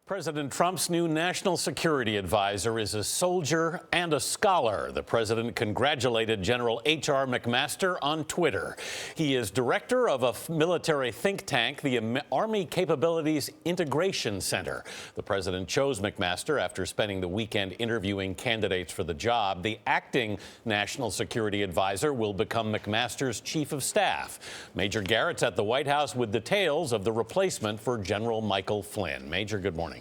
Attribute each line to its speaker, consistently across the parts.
Speaker 1: President Trump's new national security advisor is a soldier and a scholar. The president congratulated General H.R. McMaster on Twitter. He is director of a military think tank, the Army Capabilities Integration Center. The president chose McMaster after spending the weekend interviewing candidates for the job. The acting national security advisor will become McMaster's chief of staff. Major Garrett's at the White House with details of the replacement for General Michael Flynn. Major, good morning.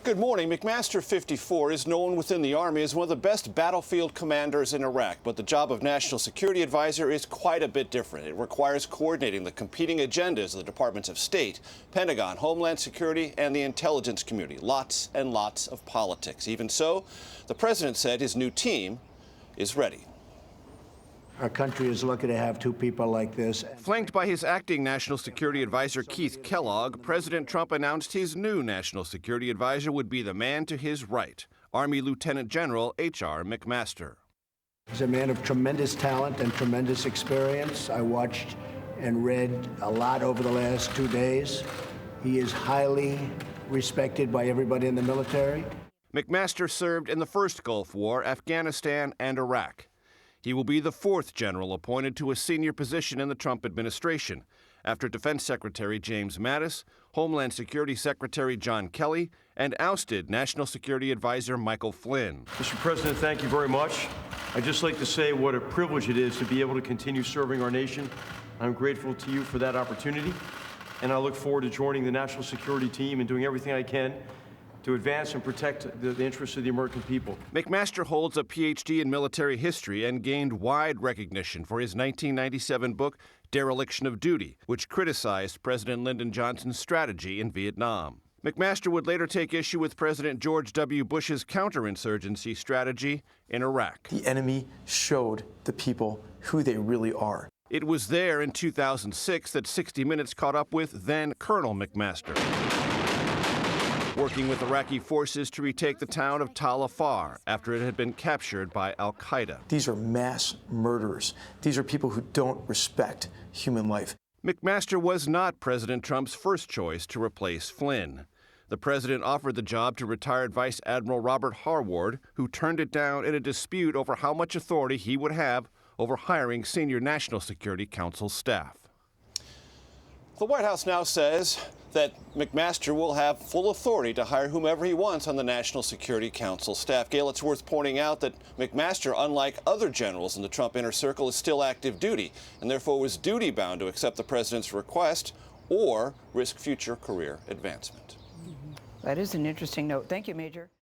Speaker 2: Good morning. McMaster, 54, is known within the Army as one of the best battlefield commanders in Iraq, but the job of National Security Advisor is quite a bit different. It requires coordinating the competing agendas of the Departments of State, Pentagon, Homeland Security, and the intelligence community. Lots and lots of politics. Even so, the president said his new team is ready.
Speaker 3: Our country is lucky to have two people like this.
Speaker 2: Flanked by his acting National Security Advisor Keith Kellogg, President Trump announced his new National Security Advisor would be the man to his right, Army Lieutenant General H.R. McMaster.
Speaker 3: He's a man of tremendous talent and tremendous experience. I watched and read a lot over the last 2 days. He is highly respected by everybody in the military.
Speaker 2: McMaster served in the first Gulf War, Afghanistan and Iraq. He will be the fourth general appointed to a senior position in the Trump administration, after Defense Secretary James Mattis, Homeland Security Secretary John Kelly, and ousted National Security Advisor Michael Flynn.
Speaker 4: Mr. President, thank you very much. I'd just like to say what a privilege it is to be able to continue serving our nation. I'm grateful to you for that opportunity, and I look forward to joining the national security team and doing everything I can to advance and protect the interests of the American people.
Speaker 2: McMaster holds a Ph.D. in military history and gained wide recognition for his 1997 book, Dereliction of Duty, which criticized President Lyndon Johnson's strategy in Vietnam. McMaster would later take issue with President George W. Bush's counterinsurgency strategy in Iraq.
Speaker 5: The enemy showed the people who they really are.
Speaker 2: It was there in 2006 that 60 Minutes caught up with then Colonel McMaster, working with Iraqi forces to retake the town of Tal Afar after it had been captured by al-Qaeda.
Speaker 5: These are mass murderers. These are people who don't respect human life.
Speaker 2: McMaster was not President Trump's first choice to replace Flynn. The president offered the job to retired Vice Admiral Robert Harward, who turned it down in a dispute over how much authority he would have over hiring senior National Security Council staff. The White House now says that McMaster will have full authority to hire whomever he wants on the National Security Council staff. Gayle, it's worth pointing out that McMaster, unlike other generals in the Trump inner circle, is still active duty and therefore was duty-bound to accept the president's request or risk future career advancement.
Speaker 6: That is an interesting note. Thank you, Major.